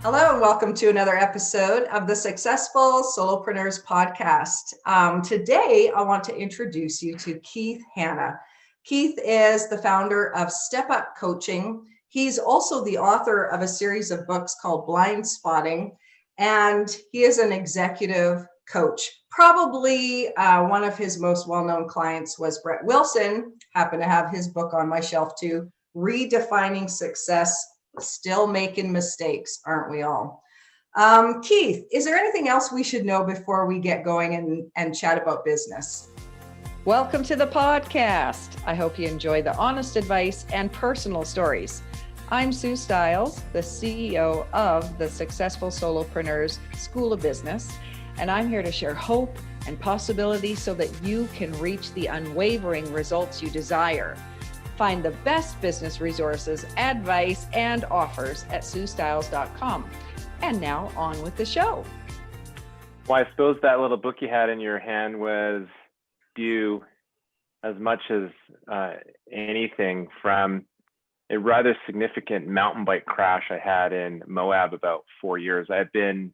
Hello and welcome to another episode of the Successful Solopreneurs podcast. Today, I want to introduce you to Keith Hanna. Keith is the founder of Step Up Coaching. He's also the author of a series of books called Blind Spotting, and he is an executive coach. Probably one of his most well-known clients was Brett Wilson. Happen to have his book on my shelf too, Redefining Success. Still making mistakes, aren't we all? Keith, is there anything else we should know before we get going and chat about business? Welcome to the podcast. I hope you enjoy the honest advice and personal stories. I'm Sue Stiles, the CEO of the Successful Solopreneurs School of Business, and I'm here to share hope and possibility so that you can reach the unwavering results you desire. Find the best business resources, advice, and offers at SueStiles.com. And now on with the show. Well, I suppose that little book you had in your hand was due as much as anything from a rather significant mountain bike crash I had in Moab about 4 years. I've been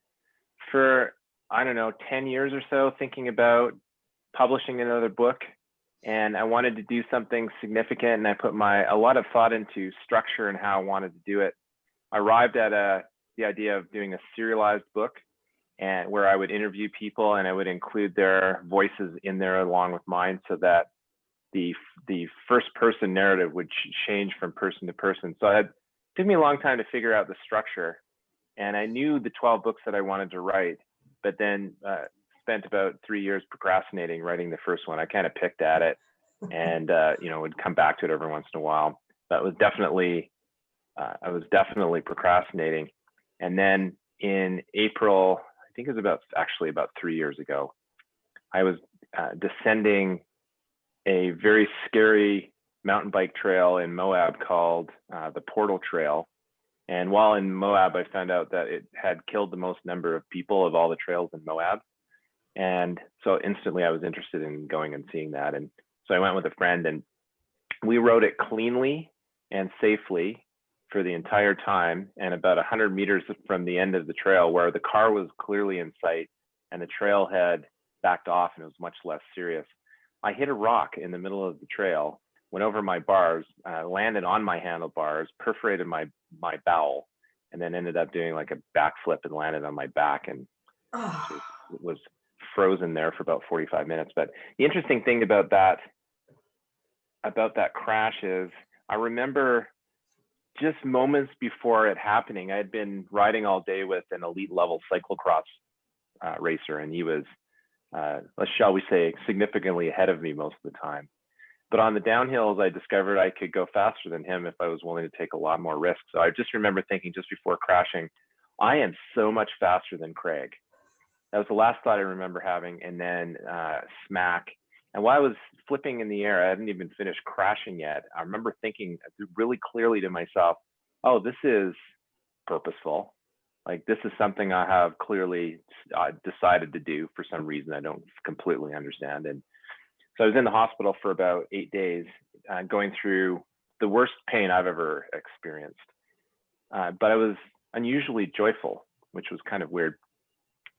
for, 10 years or so thinking about publishing another book. And I wanted to do something significant, and I put a lot of thought into structure and how I wanted to do it. I arrived at the idea of doing a serialized book, and where I would interview people and I would include their voices in there along with mine, so that the first person narrative would change from person to person. So it took me a long time to figure out the structure, and I knew the 12 books that I wanted to write, but then spent about 3 years procrastinating writing the first one. I kind of picked at it and, would come back to it every once in a while. That was definitely, I was definitely procrastinating. And then in April, I think it was about 3 years ago, I was descending a very scary mountain bike trail in Moab called the Portal Trail. And while in Moab, I found out that it had killed the most number of people of all the trails in Moab. And so instantly I was interested in going and seeing that. And so I went with a friend, and we rode it cleanly and safely for the entire time. And about 100 meters from the end of the trail, where the car was clearly in sight and the trail had backed off and it was much less serious, I hit a rock in the middle of the trail, went over my bars, landed on my handlebars, perforated my bowel, and then ended up doing like a backflip and landed on my back. And it was frozen there for about 45 minutes. But the interesting thing about that crash is I remember just moments before it happening, I had been riding all day with an elite level cyclocross racer, and he was, shall we say, significantly ahead of me most of the time. But on the downhills, I discovered I could go faster than him if I was willing to take a lot more risks. So I just remember thinking just before crashing, I am so much faster than Craig. That was the last thought I remember having. And then smack. And while I was flipping in the air, I hadn't even finished crashing yet. I remember thinking really clearly to myself, oh, this is purposeful. Like, this is something I have clearly decided to do for some reason I don't completely understand. And so I was in the hospital for about 8 days, going through the worst pain I've ever experienced. But I was unusually joyful, which was kind of weird.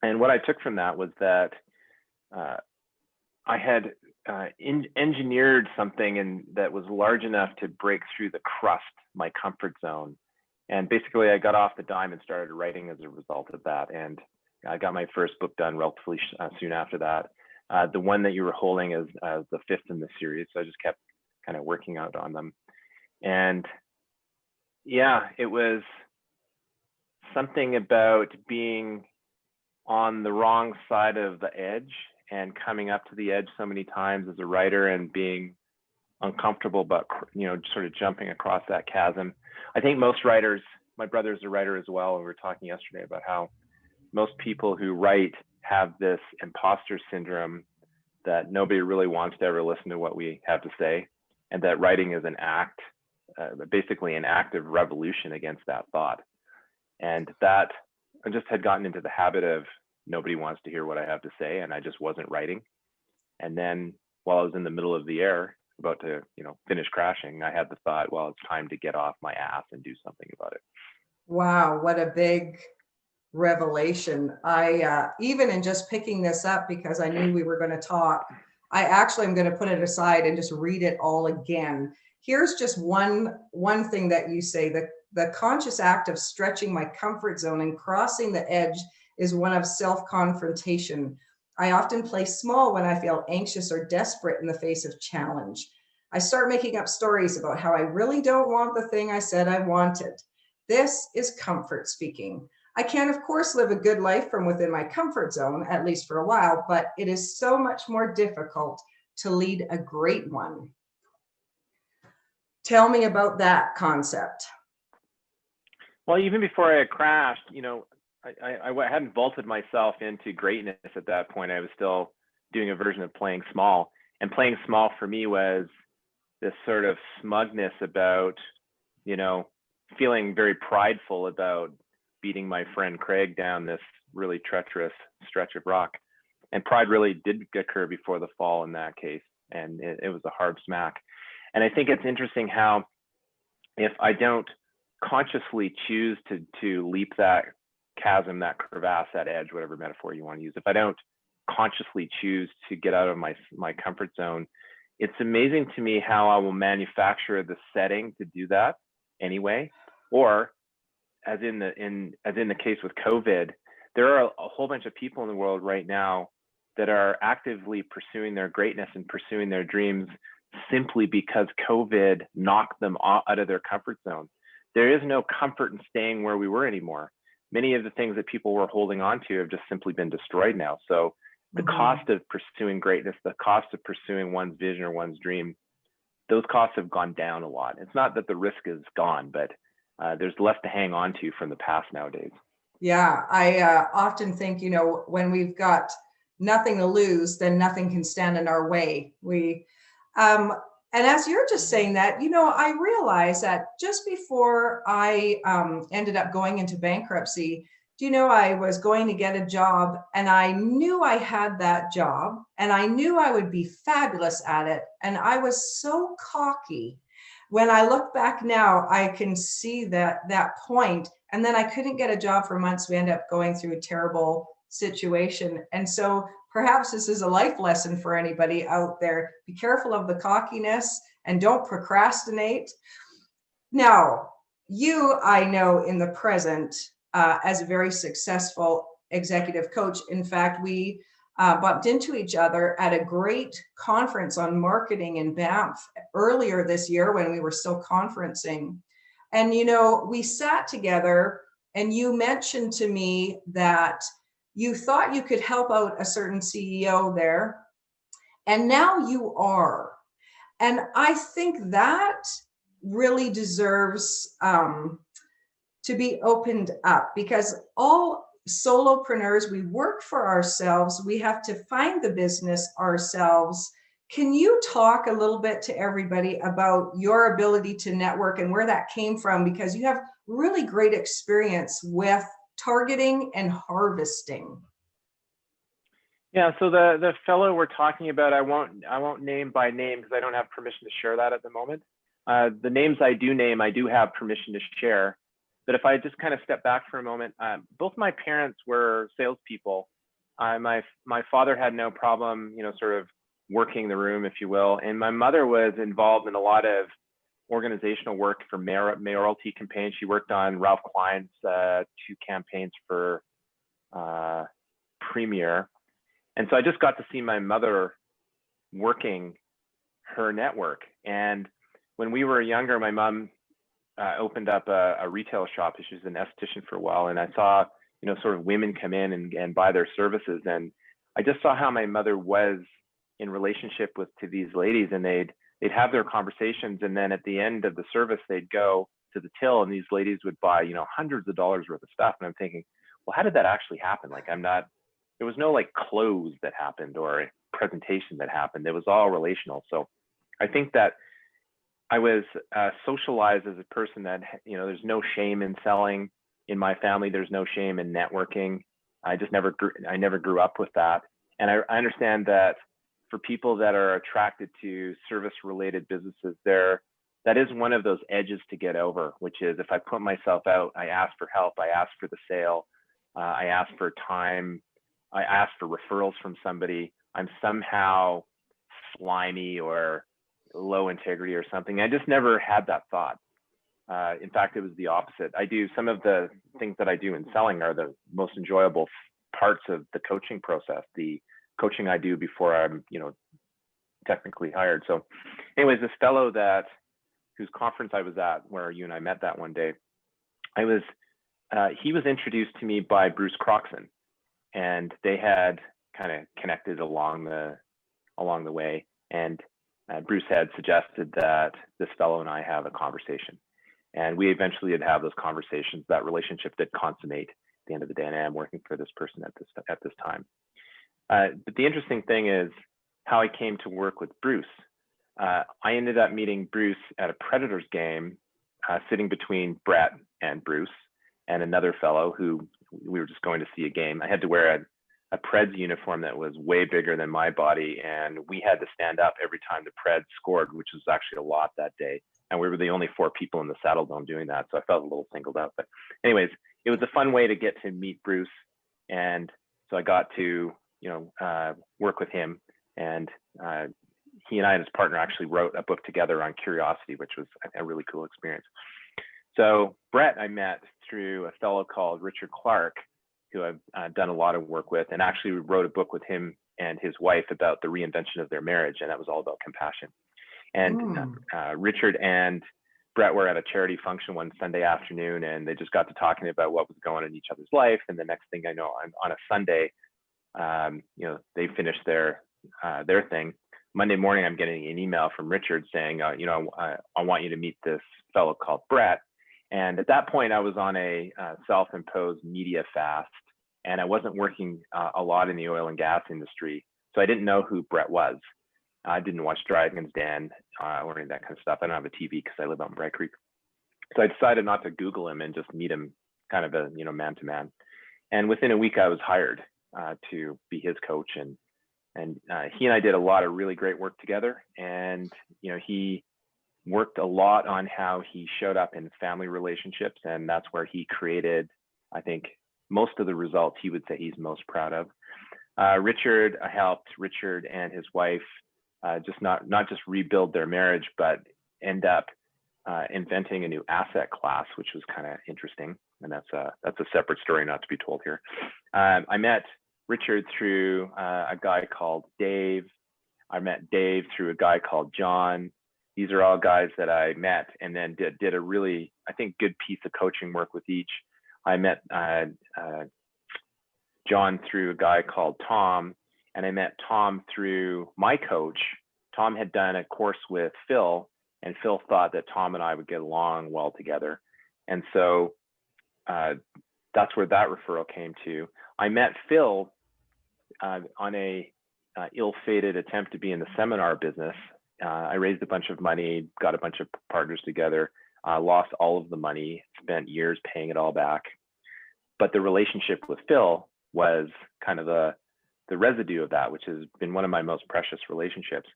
And what I took from that was that I had engineered something that was large enough to break through the crust, my comfort zone. And basically, I got off the dime and started writing as a result of that. And I got my first book done relatively soon after that. The one that you were holding is the fifth in the series. So I just kept kind of working out on them. And yeah, it was something about being on the wrong side of the edge and coming up to the edge so many times as a writer and being uncomfortable, but sort of jumping across that chasm. I think most writers, my brother's a writer as well, and we were talking yesterday about how most people who write have this imposter syndrome, that nobody really wants to ever listen to what we have to say, and that writing is an act, basically an act of revolution against that thought. And that I just had gotten into the habit of nobody wants to hear what I have to say, and I just wasn't writing. And then while I was in the middle of the air, about to finish crashing, I had the thought, well, it's time to get off my ass and do something about it. Wow, what a big revelation. I even in just picking this up, because I knew we were going to talk, I actually am going to put it aside and just read it all again. Here's just one thing that you say: the conscious act of stretching my comfort zone and crossing the edge is one of self-confrontation. I often play small when I feel anxious or desperate in the face of challenge. I start making up stories about how I really don't want the thing I said I wanted. This is comfort speaking. I can, of course, live a good life from within my comfort zone, at least for a while, but it is so much more difficult to lead a great one. Tell me about that concept. Well, even before I had crashed, I hadn't vaulted myself into greatness at that point. I was still doing a version of playing small. And playing small for me was this sort of smugness about, feeling very prideful about beating my friend Craig down this really treacherous stretch of rock. And pride really did occur before the fall in that case. And it was a hard smack. And I think it's interesting how if I don't consciously choose to leap that chasm, that crevasse, that edge, whatever metaphor you want to use, if I don't consciously choose to get out of my comfort zone, it's amazing to me how I will manufacture the setting to do that anyway. Or as in the case with COVID, there are a whole bunch of people in the world right now that are actively pursuing their greatness and pursuing their dreams simply because COVID knocked them out of their comfort zone. There is no comfort in staying where we were anymore. Many of the things that people were holding on to have just simply been destroyed now. So the cost of pursuing greatness, the cost of pursuing one's vision or one's dream, those costs have gone down a lot. It's not that the risk is gone, but there's less to hang on to from the past nowadays. Yeah, I often think, when we've got nothing to lose, then nothing can stand in our way. And as you're just saying that, I realized that just before I ended up going into bankruptcy, I was going to get a job, and I knew I had that job, and I knew I would be fabulous at it. And I was so cocky. When I look back now, I can see that point. And then I couldn't get a job for months. We ended up going through a terrible situation. And so perhaps this is a life lesson for anybody out there. Be careful of the cockiness and don't procrastinate. Now, you, I know in the present, as a very successful executive coach. In fact, we bumped into each other at a great conference on marketing in Banff earlier this year when we were still conferencing. And, we sat together, and you mentioned to me that you thought you could help out a certain CEO there, and now you are. And I think that really deserves to be opened up, because all solopreneurs, we work for ourselves. We have to find the business ourselves. Can you talk a little bit to everybody about your ability to network and where that came from? Because you have really great experience with targeting and harvesting. Yeah, so the fellow we're talking about, I won't name by name because I don't have permission to share that at the moment. The names I do name, I do have permission to share. But if I just kind of step back for a moment, both my parents were salespeople. My father had no problem, sort of working the room, if you will. And my mother was involved in a lot of organizational work for mayoralty campaigns. She worked on Ralph Klein's 2 campaigns for Premier. And so I just got to see my mother working her network. And when we were younger, my mom opened up a retail shop. She was an esthetician for a while. And I saw, sort of women come in and buy their services. And I just saw how my mother was in relationship to these ladies, and they'd have their conversations. And then at the end of the service, they'd go to the till, and these ladies would buy, hundreds of dollars worth of stuff. And I'm thinking, well, how did that actually happen? Like, there was no like close that happened or a presentation that happened. It was all relational. So I think that I was socialized as a person that, there's no shame in selling. In my family, there's no shame in networking. I never grew up with that. And I understand that for people that are attracted to service-related businesses, that is one of those edges to get over, which is if I put myself out, I ask for help, I ask for the sale, I ask for time, I ask for referrals from somebody, I'm somehow slimy or low integrity or something. I just never had that thought. In fact, it was the opposite. I do some of the things that I do in selling are the most enjoyable parts of the coaching process, the coaching I do before I'm, technically hired. So anyways, this fellow whose conference I was at, where you and I met that one day, he was introduced to me by Bruce Croxon, and they had kind of connected along the way. And Bruce had suggested that this fellow and I have a conversation. And we eventually did have those conversations. That relationship did consummate at the end of the day, and I am working for this person at this time. But the interesting thing is how I came to work with Bruce. I ended up meeting Bruce at a Predators game, sitting between Brett and Bruce and another fellow who we were just going to see a game. I had to wear a Preds uniform that was way bigger than my body, and we had to stand up every time the Preds scored, which was actually a lot that day. And we were the only 4 people in the Saddle Dome doing that, so I felt a little singled out. But anyways, it was a fun way to get to meet Bruce, and so I got to work with him. And he and I and his partner actually wrote a book together on curiosity, which was a really cool experience. So Brett I met through a fellow called Richard Clark, who I've done a lot of work with, and actually wrote a book with him and his wife about the reinvention of their marriage, and that was all about compassion. And Richard and Brett were at a charity function one Sunday afternoon, and they just got to talking about what was going on in each other's life. And the next thing I know, on a Sunday, they finished their thing. Monday morning, I'm getting an email from Richard saying, I want you to meet this fellow called Brett. And at that point, I was on a self-imposed media fast, and I wasn't working a lot in the oil and gas industry. So I didn't know who Brett was. I didn't watch Dragon's Den or any of that kind of stuff. I don't have a TV because I live out in Bright Creek. So I decided not to Google him and just meet him kind of man to man. And within a week, I was hired to be his coach. And he and I did a lot of really great work together. And, he worked a lot on how he showed up in family relationships. And that's where he created, I think, most of the results he would say he's most proud of. Richard helped Richard and his wife just not just rebuild their marriage, but end up inventing a new asset class, which was kind of interesting. And that's a separate story not to be told here. I met Richard through a guy called Dave. I met Dave through a guy called John. These are all guys that I met and then did a really, I think, good piece of coaching work with each. I met John through a guy called Tom, and I met Tom through my coach. Tom had done a course with Phil, and Phil thought that Tom and I would get along well together. And so that's where that referral came to. I met Phil on a ill-fated attempt to be in the seminar business. I raised a bunch of money, got a bunch of partners together, lost all of the money, spent years paying it all back. But the relationship with Phil was kind of the residue of that, which has been one of my most precious relationships.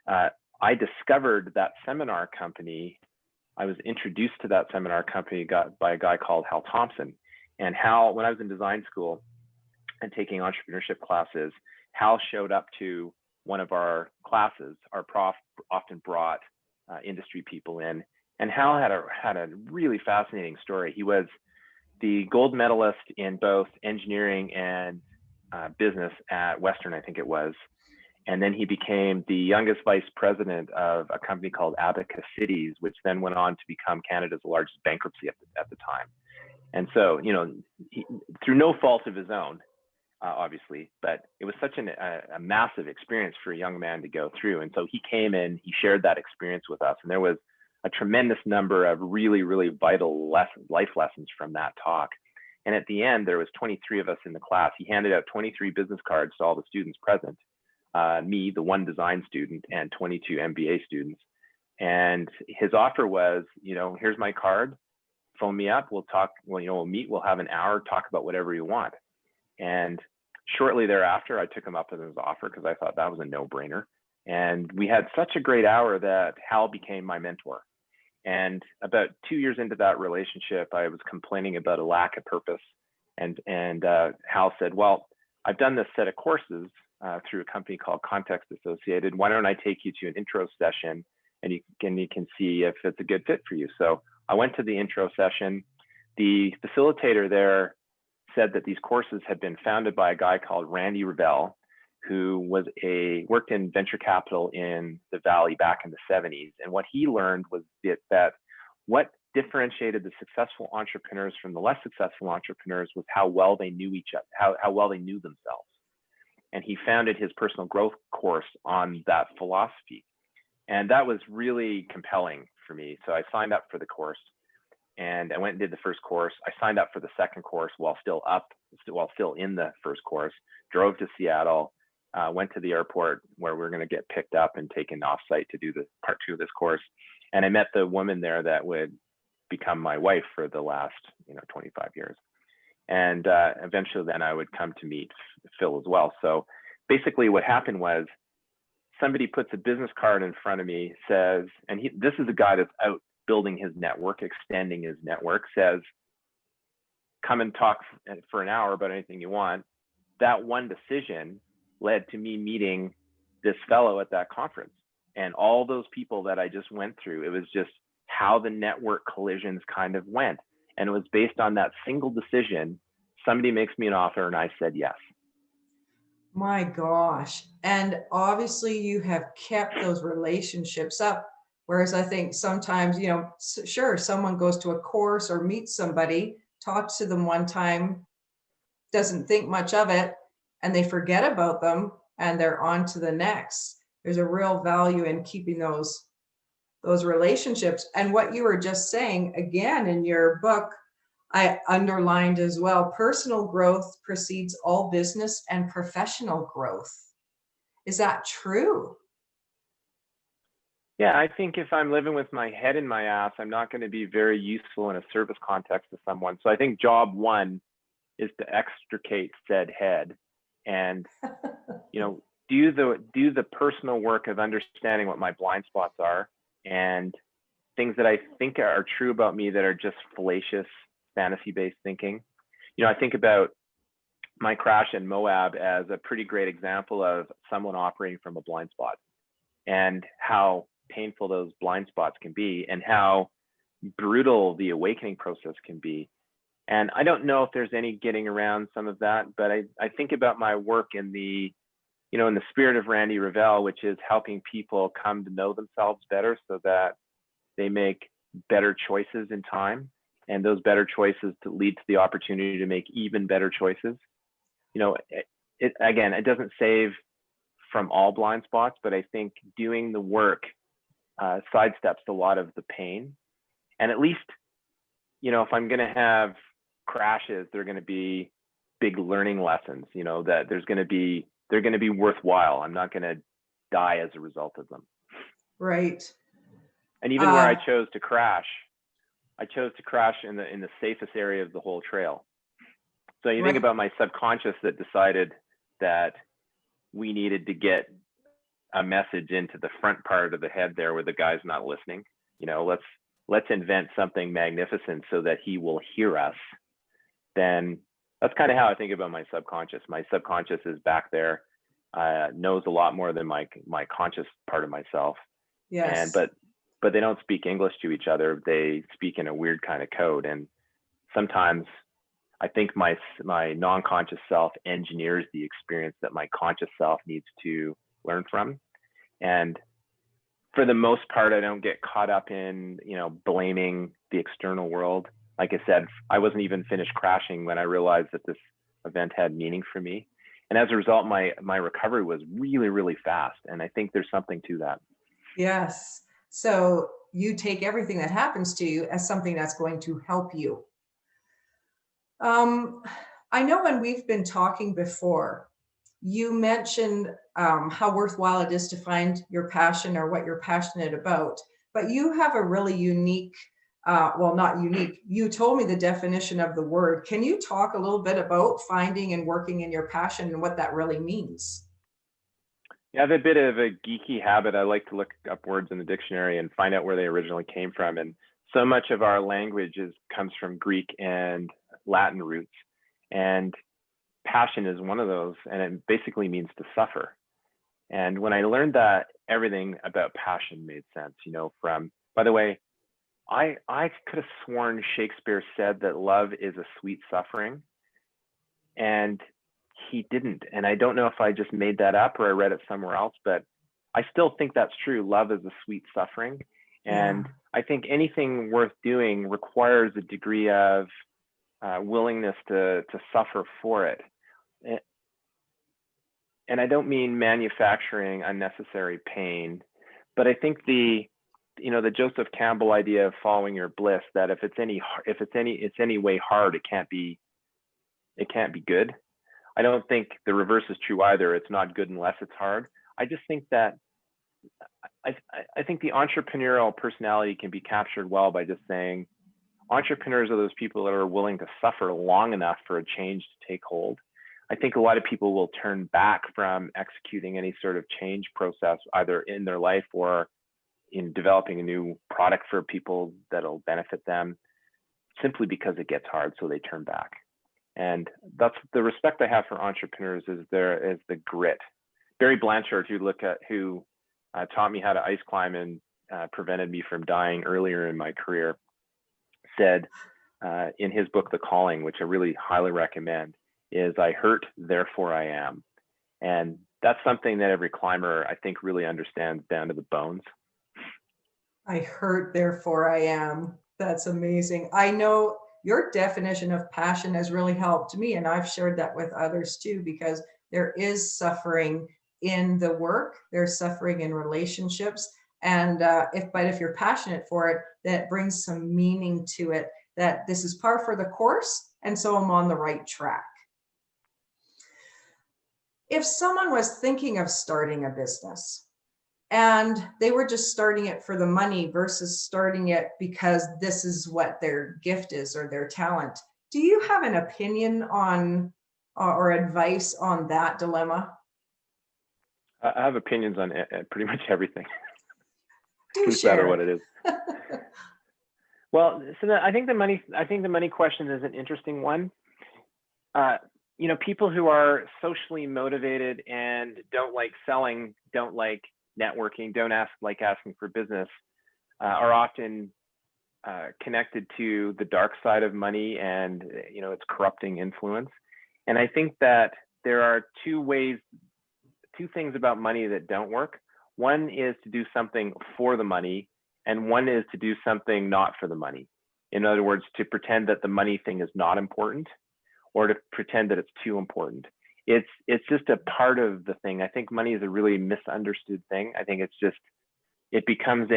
I discovered that seminar company. I was introduced to that seminar company by a guy called Hal Thompson. And Hal, when I was in design school and taking entrepreneurship classes, Hal showed up to one of our classes. Our prof often brought industry people in, and Hal had a really fascinating story. He was the gold medalist in both engineering and business at Western, I think it was. And then he became the youngest vice president of a company called Abacus Cities, which then went on to become Canada's largest bankruptcy at the time. And so, through no fault of his own, obviously, but it was such a massive experience for a young man to go through. And so he came in, he shared that experience with us, and there was a tremendous number of really, really vital life lessons from that talk. And at the end, there was 23 of us in the class. He handed out 23 business cards to all the students present, me, the one design student, and 22 MBA students. And his offer was, here's my card, phone me up, we'll talk, we'll meet, we'll have an hour, talk about whatever you want. And shortly thereafter, I took him up on his offer because I thought that was a no-brainer. And we had such a great hour that Hal became my mentor. And about 2 years into that relationship, I was complaining about a lack of purpose And Hal said, well, I've done this set of courses through a company called Context Associated. Why don't I take you to an intro session and you can see if it's a good fit for you. So I went to the intro session. The facilitator there said that these courses had been founded by a guy called Randy Revell, who worked in venture capital in the Valley back in the 70s. And what he learned was that what differentiated the successful entrepreneurs from the less successful entrepreneurs was how well they knew each other, how well they knew themselves. And he founded his personal growth course on that philosophy. And that was really compelling for me. So I signed up for the course and I went and did the first course. I signed up for the second course while still in the first course, drove to Seattle, went to the airport where we were going to get picked up and taken off site to do the part 2 of this course. And I met the woman there that would become my wife for the last 25 years. And eventually then I would come to meet Phil as well. So basically what happened was somebody puts a business card in front of me, says, and this is a guy that's out building his network, extending his network, says, come and talk for an hour about anything you want. That one decision led to me meeting this fellow at that conference. And all those people that I just went through, it was just how the network collisions kind of went. And it was based on that single decision. Somebody makes me an offer and I said yes. My gosh. And obviously you have kept those relationships up. Whereas I think sometimes, sure, someone goes to a course or meets somebody, talks to them one time, doesn't think much of it, and they forget about them and they're on to the next. There's a real value in keeping those relationships. And what you were just saying, again, in your book, I underlined as well, personal growth precedes all business and professional growth. Is that true? Yeah, I think if I'm living with my head in my ass, I'm not going to be very useful in a service context to someone. So I think job one is to extricate said head and, do the personal work of understanding what my blind spots are and things that I think are true about me that are just fallacious, fantasy-based thinking. I think about my crash in Moab as a pretty great example of someone operating from a blind spot and how painful those blind spots can be and how brutal the awakening process can be. And I don't know if there's any getting around some of that, but I think about my work in the spirit of Randy Revell, which is helping people come to know themselves better so that they make better choices in time. And those better choices to lead to the opportunity to make even better choices. It doesn't save from all blind spots, but I think doing the work sidesteps a lot of the pain. And at least, if I'm going to have crashes, they're going to be big learning lessons, that they're going to be worthwhile. I'm not going to die as a result of them. Right. And even where I chose to crash in the safest area of the whole trail. So you think about my subconscious that decided that we needed to get a message into the front part of the head there where the guy's not listening. Let's invent something magnificent so that he will hear us. Then that's kind of how I think about my subconscious. My subconscious is back there, knows a lot more than my conscious part of myself. Yes. But they don't speak English to each other. They speak in a weird kind of code. And sometimes I think my non-conscious self engineers the experience that my conscious self needs to learn from. And for the most part, I don't get caught up in, blaming the external world. Like I said, I wasn't even finished crashing when I realized that this event had meaning for me. And as a result, my recovery was really, really fast. And I think there's something to that. Yes. So you take everything that happens to you as something that's going to help you. I know when we've been talking before, you mentioned how worthwhile it is to find your passion or what you're passionate about, but you have a really unique, not unique, you told me the definition of the word. Can you talk a little bit about finding and working in your passion and what that really means? Yeah, I have a bit of a geeky habit. I like to look up words in the dictionary and find out where they originally came from. And so much of our language comes from Greek and Latin roots. And passion is one of those, and it basically means to suffer. And when I learned that, everything about passion made sense, from, by the way, I could have sworn Shakespeare said that love is a sweet suffering, and he didn't. And I don't know if I just made that up or I read it somewhere else, but I still think that's true. Love is a sweet suffering. And I think anything worth doing requires a degree of willingness to suffer for it. And I don't mean manufacturing unnecessary pain, but I think the Joseph Campbell idea of following your bliss, that if it's any way hard, it can't be good. I don't think the reverse is true either. It's not good unless it's hard. I just think that I think the entrepreneurial personality can be captured well by just saying entrepreneurs are those people that are willing to suffer long enough for a change to take hold. I think a lot of people will turn back from executing any sort of change process, either in their life or in developing a new product for people that'll benefit them, simply because it gets hard, so they turn back. And that's the respect I have for entrepreneurs, is the grit. Barry Blanchard, who taught me how to ice climb and prevented me from dying earlier in my career, said in his book, The Calling, which I really highly recommend, is I hurt, therefore I am. And that's something that every climber, I think, really understands down to the bones. I hurt, therefore I am. That's amazing. I know your definition of passion has really helped me, and I've shared that with others too, because there is suffering in the work, there's suffering in relationships. And if you're passionate for it, that brings some meaning to it, that this is par for the course, and so I'm on the right track. If someone was thinking of starting a business and they were just starting it for the money versus starting it because this is what their gift is or their talent, do you have an opinion on or advice on that dilemma? I have opinions on pretty much everything. Do share. No matter what it is. Well, so I think the money question is an interesting one. People who are socially motivated and don't like selling, don't like networking, don't like asking for business, are often connected to the dark side of money and its corrupting influence. And I think that there are two things about money that don't work. One is to do something for the money, and one is to do something not for the money. In other words, to pretend that the money thing is not important, or to pretend that it's too important. It's just a part of the thing. I think money is a really misunderstood thing. I think it becomes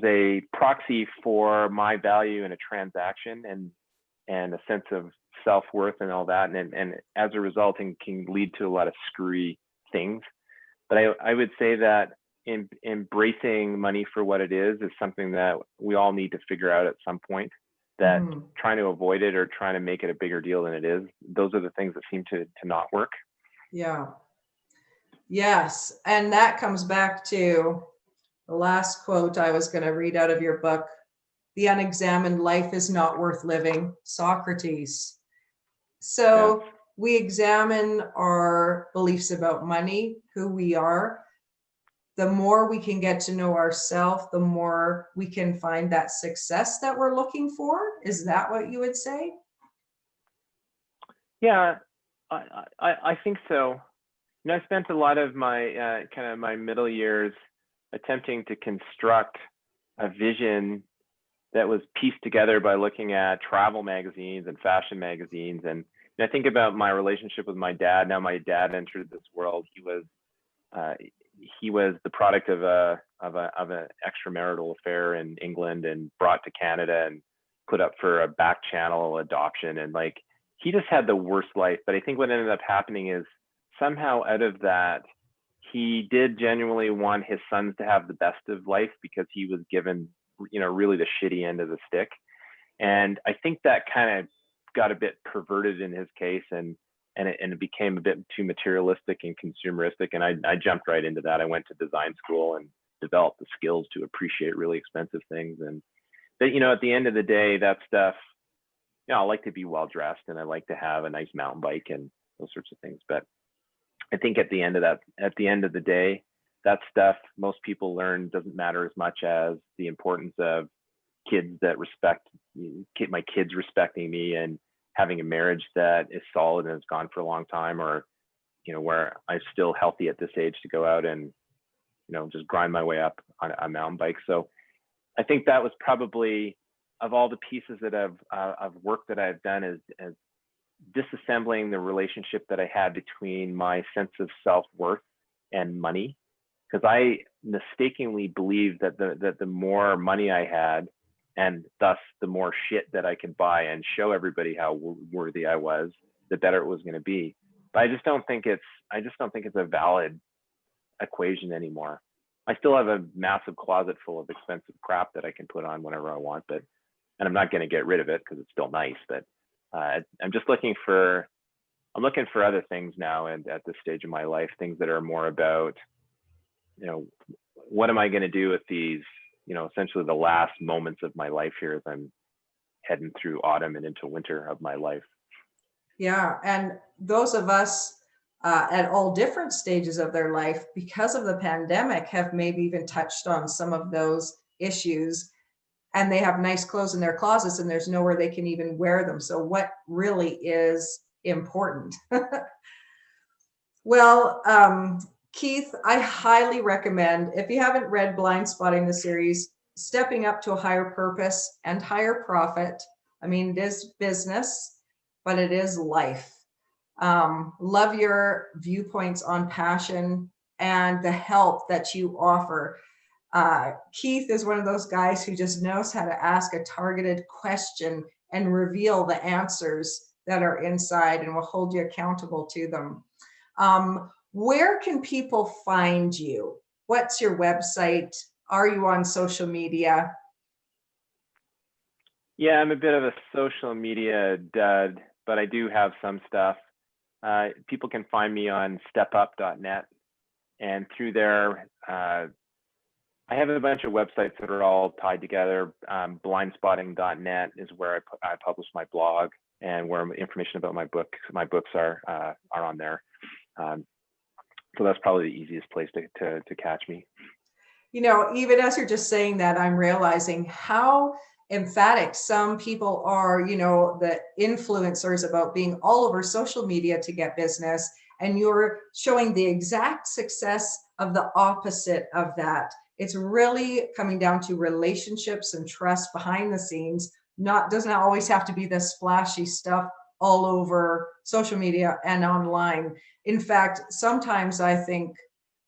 a proxy for my value in a transaction and a sense of self-worth and all that. And as a result, it can lead to a lot of screwy things. But I would say that embracing money for what it is something that we all need to figure out at some point. That trying to avoid it or trying to make it a bigger deal than it is, those are the things that seem to not work. Yeah. Yes. And that comes back to the last quote I was going to read out of your book. The unexamined life is not worth living, Socrates. So we examine our beliefs about money, who we are. The more we can get to know ourselves, the more we can find that success that we're looking for. Is that what you would say? Yeah, I think so. I spent a lot of my my middle years attempting to construct a vision that was pieced together by looking at travel magazines and fashion magazines. And I think about my relationship with my dad. Now my dad entered this world. He was the product of an extramarital affair in England and brought to Canada and put up for a back channel adoption. And he just had the worst life. But I think what ended up happening is somehow out of that, he did genuinely want his sons to have the best of life because he was given, really the shitty end of the stick. And I think that kind of got a bit perverted in his case, and it became a bit too materialistic and consumeristic. And I jumped right into that. I went to design school and developed the skills to appreciate really expensive things. And at the end of the day, that stuff, I like to be well dressed and I like to have a nice mountain bike and those sorts of things. But I think at the end of the day, that stuff most people learn doesn't matter as much as the importance of my kids respecting me, and having a marriage that is solid and has gone for a long time, or where I'm still healthy at this age to go out and just grind my way up on a mountain bike. So I think that was probably, of all the pieces that of work that I've done, is disassembling the relationship that I had between my sense of self-worth and money, because I mistakenly believed that the more money I had, and thus the more shit that I could buy and show everybody how worthy I was, the better it was going to be. But I just don't think it's a valid equation anymore. I still have a massive closet full of expensive crap that I can put on whenever I want, and I'm not going to get rid of it because it's still nice. But I'm just looking for other things now, and at this stage of my life, things that are more about, what am I going to do with these, essentially the last moments of my life here as I'm heading through autumn and into winter of my life. Yeah. And those of us at all different stages of their life, because of the pandemic, have maybe even touched on some of those issues, and they have nice clothes in their closets and there's nowhere they can even wear them. So what really is important? Well, Keith, I highly recommend, if you haven't read Blind Spotting the series, Stepping Up to a Higher Purpose and Higher Profit. I mean, it is business, but it is life. Love your viewpoints on passion and the help that you offer. Keith is one of those guys who just knows how to ask a targeted question and reveal the answers that are inside, and will hold you accountable to them. Where can people find you? What's your website? Are you on social media? Yeah, I'm a bit of a social media dud, but I do have some stuff. People can find me on stepup.net, and through there, I have a bunch of websites that are all tied together. Blindspotting.net is where I publish my blog, and where information about my books are on there. So that's probably the easiest place to catch me. Even as you're just saying that, I'm realizing how emphatic some people are, the influencers, about being all over social media to get business. And you're showing the exact success of the opposite of that. It's really coming down to relationships and trust behind the scenes. Doesn't always have to be the splashy stuff all over social media and online. In fact, sometimes I think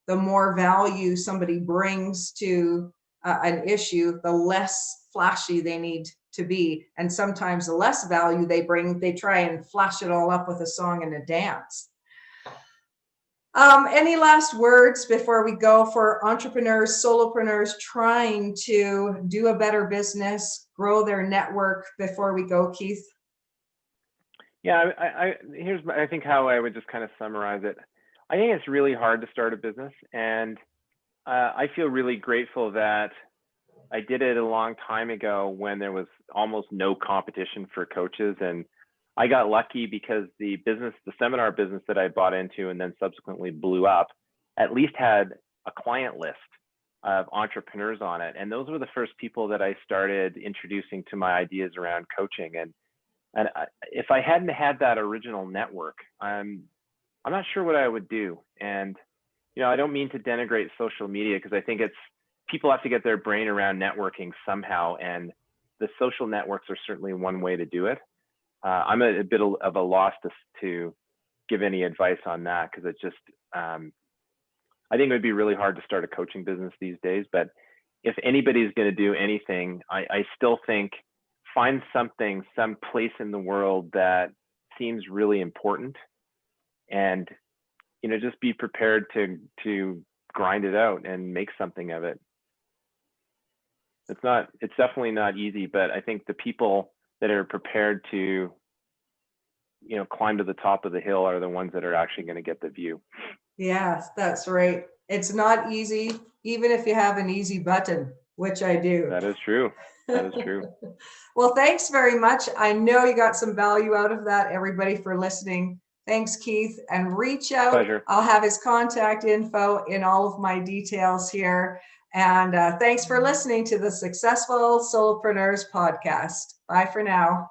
the more value somebody brings to an issue, the less flashy they need to be. And sometimes the less value they bring, they try and flash it all up with a song and a dance. Any last words before we go for entrepreneurs, solopreneurs trying to do a better business, grow their network, before we go, Keith? Yeah, I think how I would just kind of summarize it. I think it's really hard to start a business, and I feel really grateful that I did it a long time ago when there was almost no competition for coaches. And I got lucky because the seminar business that I bought into and then subsequently blew up, at least had a client list of entrepreneurs on it. And those were the first people that I started introducing to my ideas around coaching. And if I hadn't had that original network, I'm not sure what I would do. And, I don't mean to denigrate social media, because I think people have to get their brain around networking somehow. And the social networks are certainly one way to do it. I'm a bit of a loss to give any advice on that, because it's just, I think it would be really hard to start a coaching business these days. But if anybody's going to do anything, I still think find some place in the world that seems really important, and just be prepared to grind it out and make something of it. It's definitely not easy, but I think the people that are prepared to climb to the top of the hill are the ones that are actually going to get the view. Yes, that's right. It's not easy, even if you have an easy button, which I do. That is true. That is true. Well, thanks very much. I know you got some value out of that, everybody, for listening. Thanks, Keith, and reach out. Pleasure. I'll have his contact info in all of my details here. And thanks for listening to the Successful Solopreneurs podcast. Bye for now.